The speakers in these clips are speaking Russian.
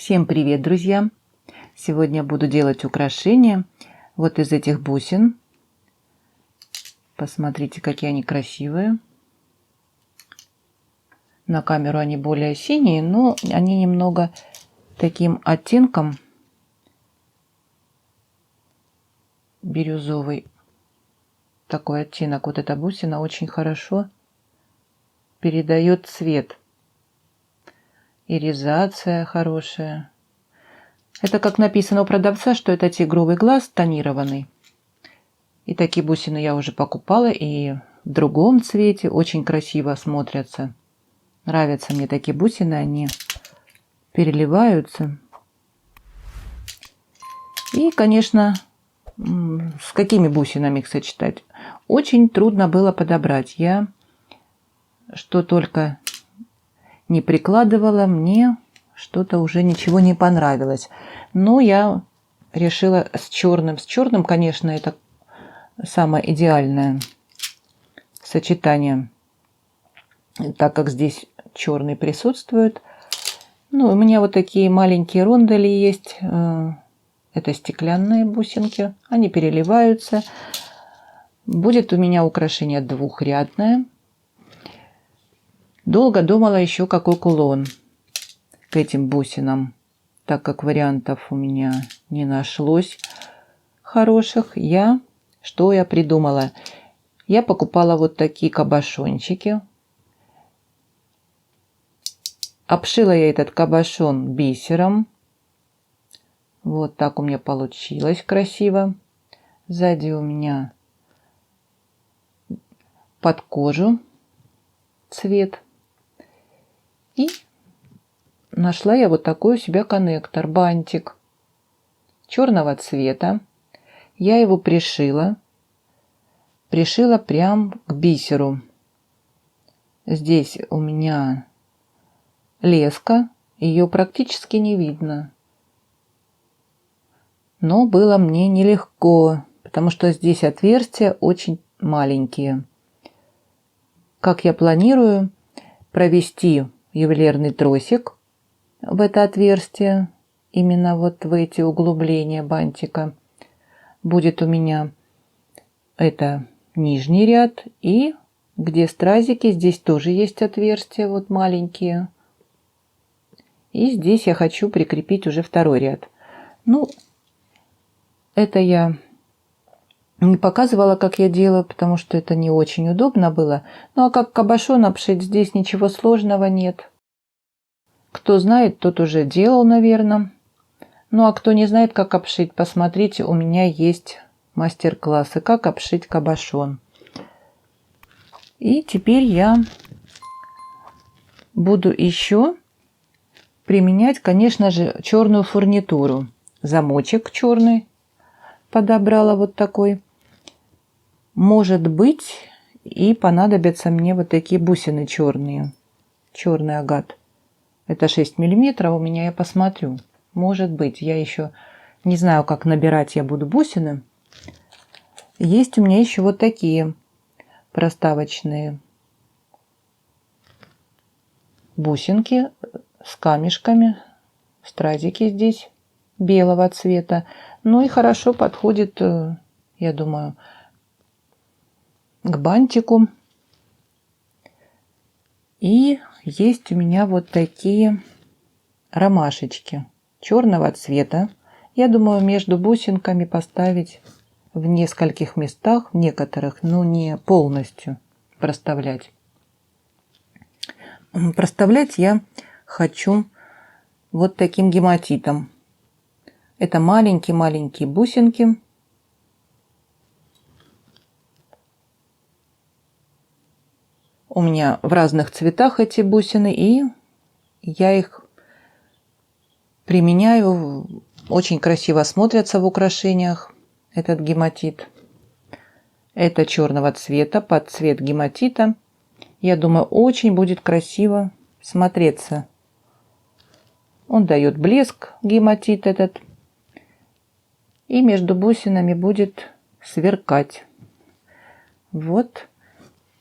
Всем привет, друзья! Сегодня буду делать украшения вот из этих бусин. Посмотрите, какие они красивые. На камеру они более синие, но они немного таким оттенком бирюзовый. Такой оттенок. Вот эта бусина очень хорошо передает цвет. Иризация хорошая. Это как написано у продавца, что это тигровый глаз тонированный. И такие бусины я уже покупала и в другом цвете. Очень красиво смотрятся. Нравятся мне такие бусины. Они переливаются. И, конечно, с какими бусинами их сочетать? Очень трудно было подобрать. Я что только не прикладывала, мне что-то уже ничего не понравилось. Но я решила с черным. С черным, конечно, это самое идеальное сочетание, так как здесь черный присутствует. Ну, у меня вот такие маленькие рондели есть. Это стеклянные бусинки. Они переливаются. Будет у меня украшение двухрядное. Долго думала еще, какой кулон к этим бусинам, так как вариантов у меня не нашлось хороших. Что я придумала? Я покупала вот такие кабошончики. Обшила я этот кабошон бисером. Вот так у меня получилось красиво. Сзади у меня под кожу цвет. И нашла я вот такой у себя коннектор, бантик черного цвета. Я его пришила прям к бисеру. Здесь у меня леска, ее практически не видно. Но было мне нелегко, потому что здесь отверстия очень маленькие. Как я планирую провести ювелирный тросик в это отверстие, именно вот в эти углубления бантика, будет у меня это нижний ряд, и где стразики, здесь тоже есть отверстия, вот маленькие. И здесь я хочу прикрепить уже второй ряд. Ну, это я не показывала, как я делаю, потому что это не очень удобно было. Ну, а как кабошон обшить, здесь ничего сложного нет. Кто знает, тот уже делал, наверное. Ну, а кто не знает, как обшить, посмотрите, у меня есть мастер-классы, как обшить кабошон. И теперь я буду еще применять, конечно же, черную фурнитуру. Замочек черный подобрала вот такой. Может быть, и понадобятся мне вот такие бусины черные. Черный агат. Это 6 миллиметров у меня, я посмотрю. Может быть, я еще не знаю, как набирать я буду бусины. Есть у меня еще вот такие проставочные бусинки с камешками, стразики здесь белого цвета. Ну и хорошо подходит, я думаю, к бантику. И есть у меня вот такие ромашечки черного цвета. Я думаю, между бусинками поставить в нескольких местах, в некоторых, но не полностью проставлять. Проставлять я хочу вот таким гематитом. Это маленькие-маленькие бусинки. У меня в разных цветах эти бусины, и я их применяю. Очень красиво смотрятся в украшениях этот гематит. Это черного цвета, под цвет гематита. Я думаю, очень будет красиво смотреться. Он дает блеск, гематит этот. И между бусинами будет сверкать. Вот.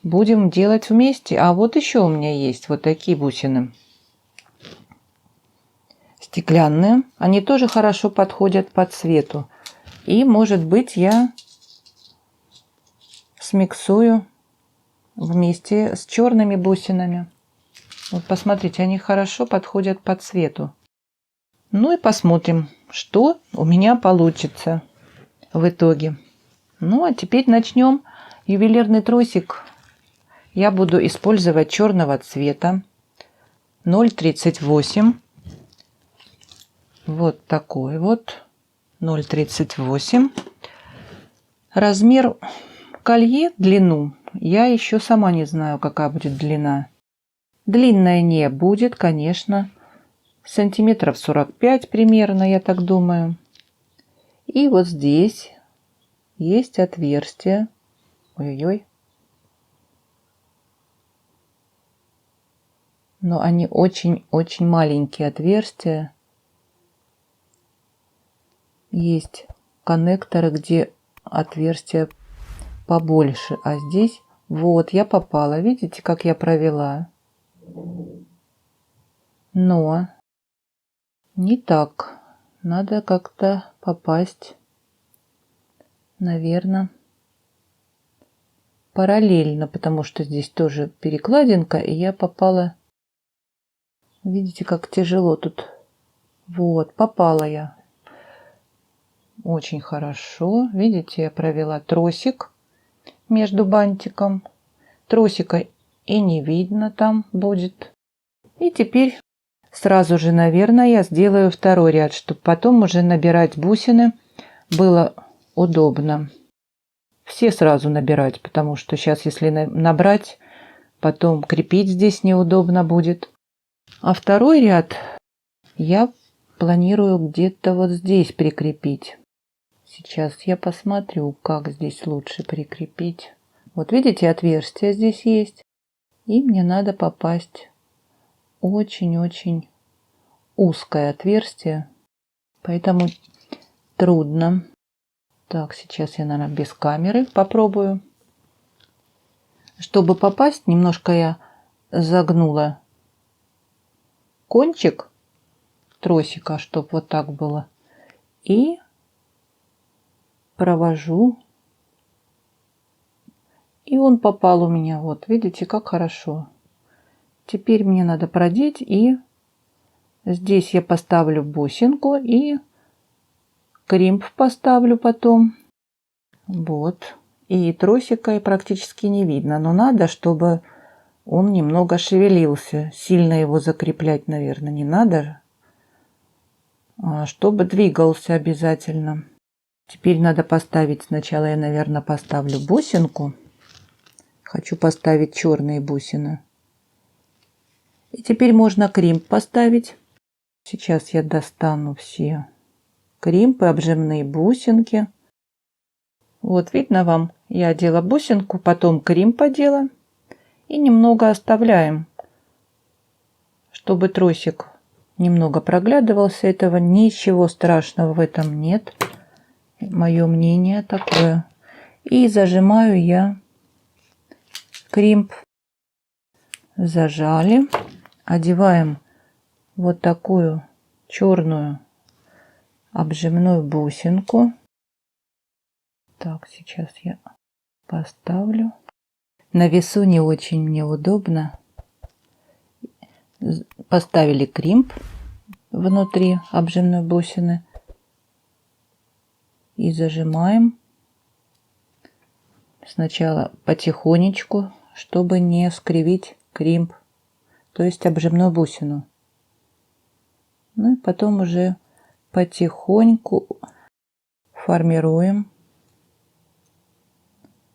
Будем делать вместе. А вот еще у меня есть вот такие бусины. стеклянные. Они тоже хорошо подходят по цвету. И, может быть, я смиксую вместе с черными бусинами. Вот посмотрите, они хорошо подходят по цвету. Ну и посмотрим, что у меня получится в итоге. Ну а теперь начнем. Ювелирный тросик я буду использовать черного цвета. 0,38. Вот такой вот. 0,38. Размер колье, длину, я еще сама не знаю, какая будет длина. Длинная не будет, конечно. Сантиметров 45 примерно, я так думаю. И вот здесь есть отверстие. Ой-ой-ой. Но они очень-очень маленькие отверстия. Есть коннекторы, где отверстия побольше. А здесь вот я попала. Видите, как я провела? Но не так. Надо как-то попасть, наверное, параллельно, потому что здесь тоже перекладинка, и я попала. Видите, как тяжело тут. Вот, попала я. Очень хорошо. Видите, я провела тросик между бантиком. Тросика и не видно там будет. И теперь сразу же, наверное, я сделаю второй ряд, чтобы потом уже набирать бусины было удобно. Все сразу набирать, потому что сейчас, если набрать, потом крепить здесь неудобно будет. А второй ряд я планирую где-то вот здесь прикрепить. Сейчас я посмотрю, как здесь лучше прикрепить. Вот видите, отверстие здесь есть. И мне надо попасть очень-очень узкое отверстие. Поэтому трудно. Так, сейчас я, наверное, без камеры попробую. Чтобы попасть, немножко я загнула кончик тросика, чтобы вот так было. И провожу. И он попал у меня. Вот, видите, как хорошо. Теперь мне надо продеть. И здесь я поставлю бусинку. И кримп поставлю потом. Вот. И тросика практически не видно. Но надо, чтобы он немного шевелился. Сильно его закреплять, наверное, не надо. Чтобы двигался обязательно. Теперь надо поставить. Сначала я, наверное, поставлю бусинку. Хочу поставить черные бусины. И теперь можно кримп поставить. Сейчас я достану все кримпы, обжимные бусинки. Вот видно вам, я одела бусинку, потом кримп одела. И немного оставляем, чтобы тросик немного проглядывался. Этого ничего страшного в этом нет. Мое мнение такое. И зажимаю я кримп. Зажали. Одеваем вот такую черную обжимную бусинку. Так, сейчас я поставлю. На весу не очень мне удобно. Поставили кримп внутри обжимной бусины. И зажимаем. Сначала потихонечку, чтобы не скривить кримп, то есть обжимную бусину. Ну и потом уже потихоньку формируем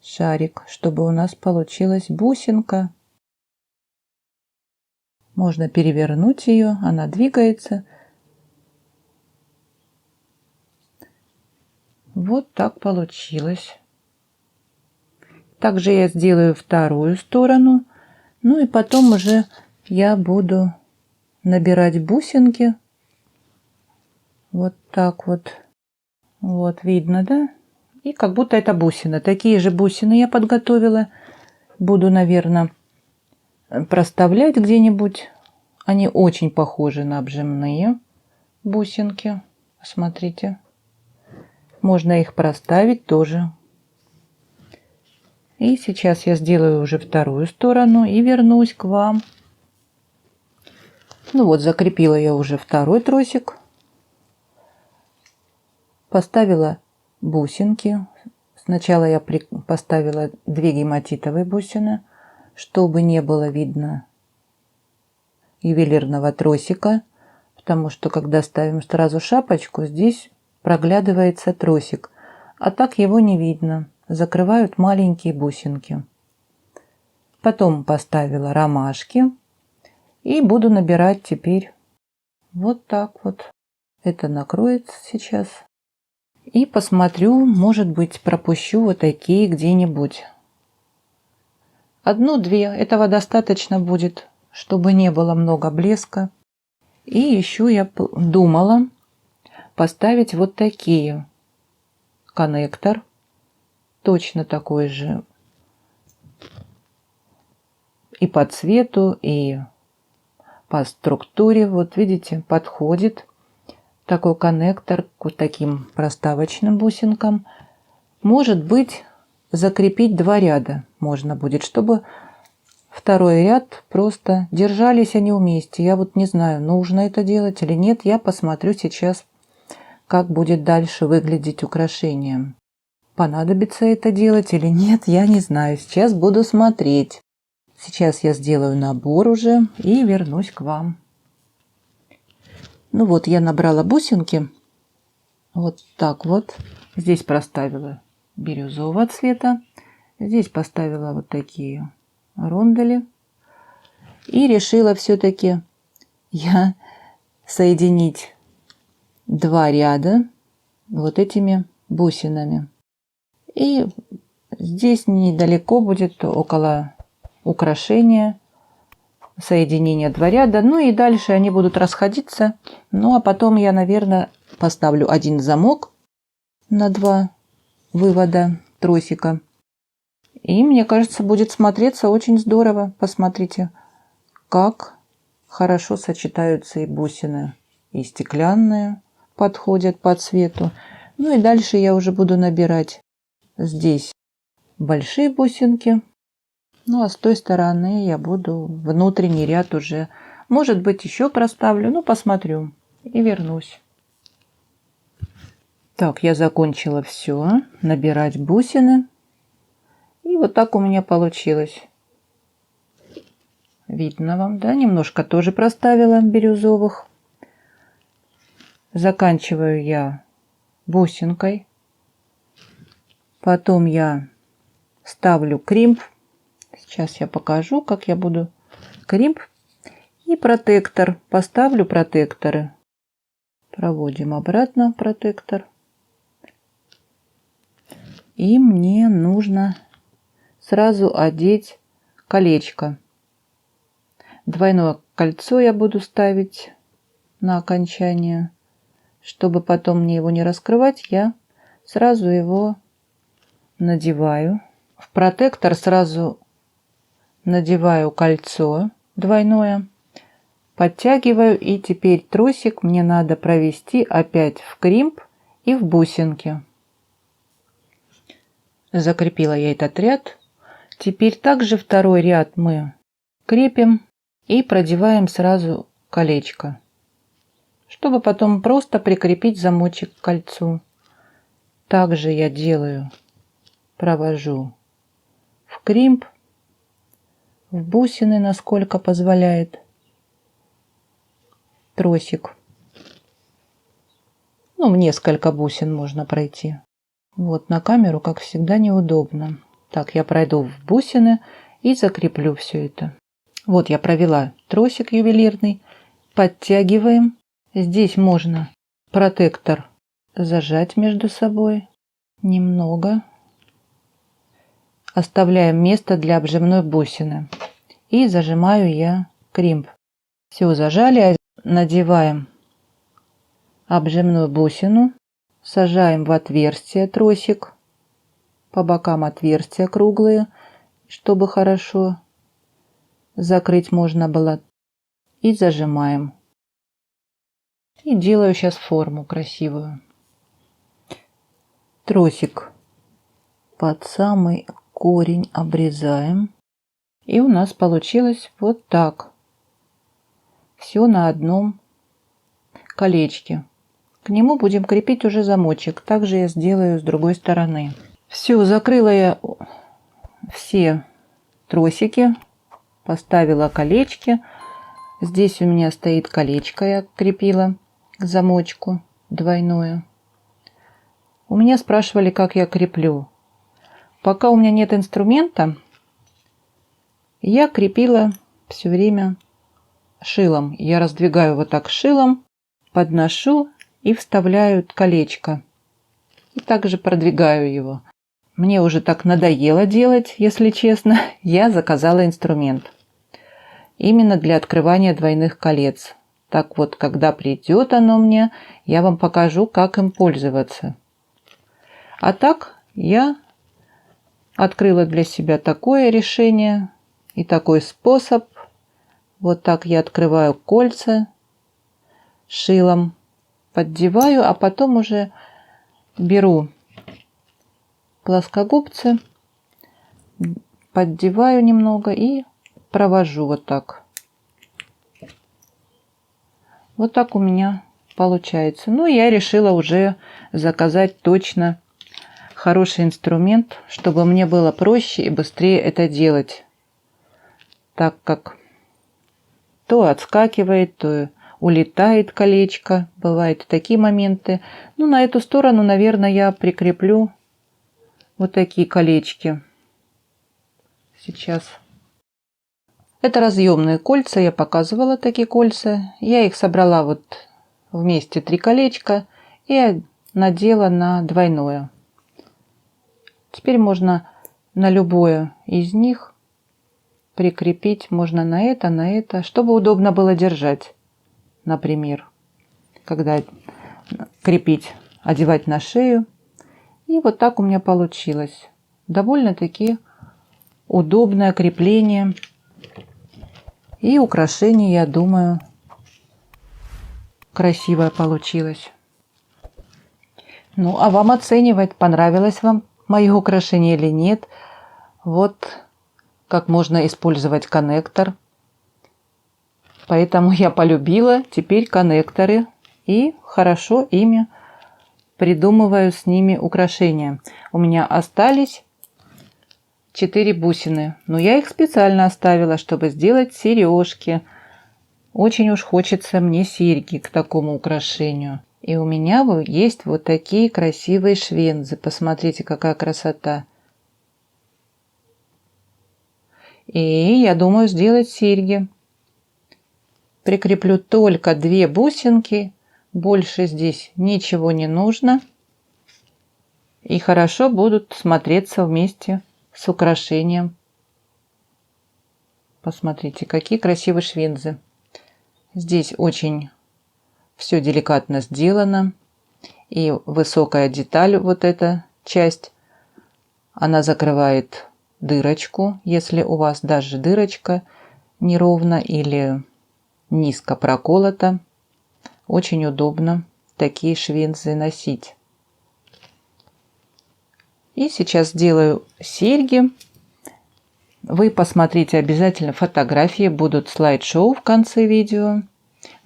шарик, чтобы у нас получилась бусинка. Можно перевернуть ее, она двигается. Вот так получилось. Также я сделаю вторую сторону. Ну и потом уже я буду набирать бусинки. Вот так вот. Вот видно, да? И как будто это бусина. Такие же бусины я подготовила. Буду, наверное, проставлять где-нибудь. Они очень похожи на обжимные. бусинки. Смотрите. Можно их проставить тоже. И сейчас я сделаю уже вторую сторону и вернусь к вам. Ну вот, закрепила я уже второй тросик. Поставила бусинки. Сначала я поставила 2 гематитовые бусины, чтобы не было видно ювелирного тросика, потому что когда ставим сразу шапочку, здесь проглядывается тросик, а так его не видно. Закрывают маленькие бусинки. Потом поставила ромашки и буду набирать теперь вот так вот. Это накроется сейчас. И посмотрю, может быть, пропущу вот такие где-нибудь. 1-2, этого достаточно будет, чтобы не было много блеска. И еще я думала поставить вот такие. Коннектор. Точно такой же. И по цвету, и по структуре. Вот видите, подходит такой коннектор к вот таким проставочным бусинкам. Может быть, закрепить 2 ряда можно будет, чтобы второй ряд просто держались они вместе. Я вот не знаю, нужно это делать или нет. Я посмотрю сейчас, как будет дальше выглядеть украшение. Понадобится это делать или нет, я не знаю. Сейчас буду смотреть. Сейчас я сделаю набор уже и вернусь к вам. Ну вот, я набрала бусинки. Вот так вот. Здесь проставила бирюзового цвета. Здесь поставила вот такие рондели. И решила все-таки я соединить 2 ряда вот этими бусинами. И здесь недалеко будет, около украшения, соединение 2 ряда. Ну и дальше они будут расходиться. Ну а потом я, наверное, поставлю 1 замок на 2 вывода тросика. И мне кажется, будет смотреться очень здорово. Посмотрите, как хорошо сочетаются и бусины, и стеклянные подходят по цвету. Ну и дальше я уже буду набирать здесь большие бусинки. Ну а с той стороны я буду внутренний ряд уже, может быть, еще проставлю. Ну, посмотрю и вернусь. Так, я закончила все набирать бусины. И вот так у меня получилось. Видно вам, да? Немножко тоже проставила бирюзовых. Заканчиваю я бусинкой. Потом я ставлю кримп. Сейчас я покажу, как я буду кримп. И протектор. Поставлю протекторы. Проводим обратно протектор. И мне нужно сразу одеть колечко. Двойное кольцо я буду ставить на окончание. Чтобы потом мне его не раскрывать, я сразу его надеваю. В протектор сразу надеваю кольцо двойное. Подтягиваю, и теперь тросик мне надо провести опять в кримп и в бусинки. Закрепила я этот ряд. Теперь также второй ряд мы крепим и продеваем сразу колечко, чтобы потом просто прикрепить замочек к кольцу. Также я делаю, провожу в кримп, в бусины, насколько позволяет тросик. Ну, в несколько бусин можно пройти. Вот на камеру, как всегда, неудобно. Так, я пройду в бусины и закреплю все это. Вот я провела тросик ювелирный. Подтягиваем. Здесь можно протектор зажать между собой немного. Оставляем место для обжимной бусины. И зажимаю я кримп. Все зажали. Надеваем обжимную бусину. Сажаем в отверстие тросик. По бокам отверстия круглые, чтобы хорошо закрыть можно было. И зажимаем. И делаю сейчас форму красивую. Тросик под самый корень обрезаем. И у нас получилось вот так. Все на одном колечке. К нему будем крепить уже замочек. Также я сделаю с другой стороны. Все, закрыла я все тросики. Поставила колечки. Здесь у меня стоит колечко, я крепила к замочку двойное. У меня спрашивали, как я креплю. Пока у меня нет инструмента, я крепила все время шилом. Я раздвигаю вот так шилом, подношу и вставляю колечко. И также продвигаю его. Мне уже так надоело делать, если честно. Я заказала инструмент. Именно для открывания двойных колец. Так вот, когда придет оно мне, я вам покажу, как им пользоваться. А так я открыла для себя такое решение и такой способ. Вот так я открываю кольца шилом, поддеваю, а потом уже беру плоскогубцы, поддеваю немного и провожу вот так. Вот так у меня получается. Ну, я решила уже заказать точно хороший инструмент, чтобы мне было проще и быстрее это делать. Так как то отскакивает, то улетает колечко. Бывают такие моменты. Ну, на эту сторону, наверное, я прикреплю вот такие колечки. Сейчас. Это разъемные кольца. Я показывала такие кольца. Я их собрала вот вместе 3 колечка и надела на двойное. Теперь можно на любое из них прикрепить. Можно на это, чтобы удобно было держать. Например, когда крепить, одевать на шею. И вот так у меня получилось. Довольно-таки удобное крепление. И украшение, я думаю, красивое получилось. Ну, а вам оценивать, понравилось вам мое украшение или нет. Вот как можно использовать коннектор. Поэтому я полюбила теперь коннекторы и хорошо ими придумываю с ними украшения. У меня остались 4 бусины, но я их специально оставила, чтобы сделать сережки. Очень уж хочется мне серьги к такому украшению. И у меня есть вот такие красивые швензы. Посмотрите, какая красота. И я думаю сделать серьги. Прикреплю только 2 бусинки. Больше здесь ничего не нужно. И хорошо будут смотреться вместе с украшением. Посмотрите, какие красивые швензы. Здесь очень все деликатно сделано. И высокая деталь, вот эта часть, она закрывает дырочку. Если у вас даже дырочка неровно или низко проколота, очень удобно такие швензы носить. И сейчас сделаю серьги. Вы посмотрите обязательно фотографии, будут слайд-шоу в конце видео.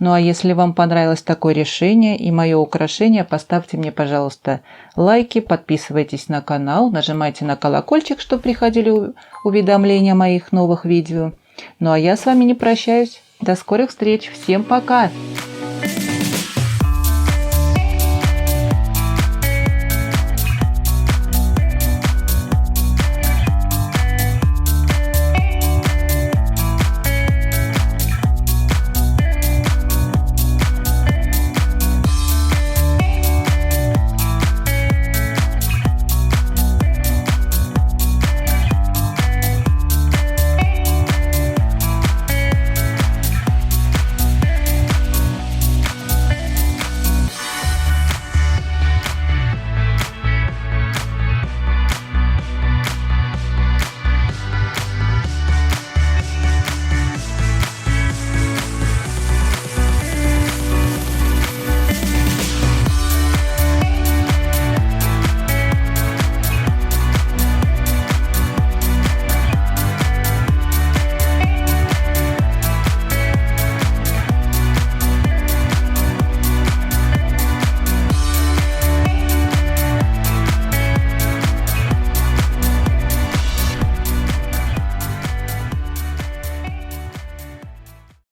Ну а если вам понравилось такое решение и мое украшение, поставьте мне, пожалуйста, лайки, подписывайтесь на канал, нажимайте на колокольчик, чтобы приходили уведомления о моих новых видео. Ну а я с вами не прощаюсь. До скорых встреч. Всем пока!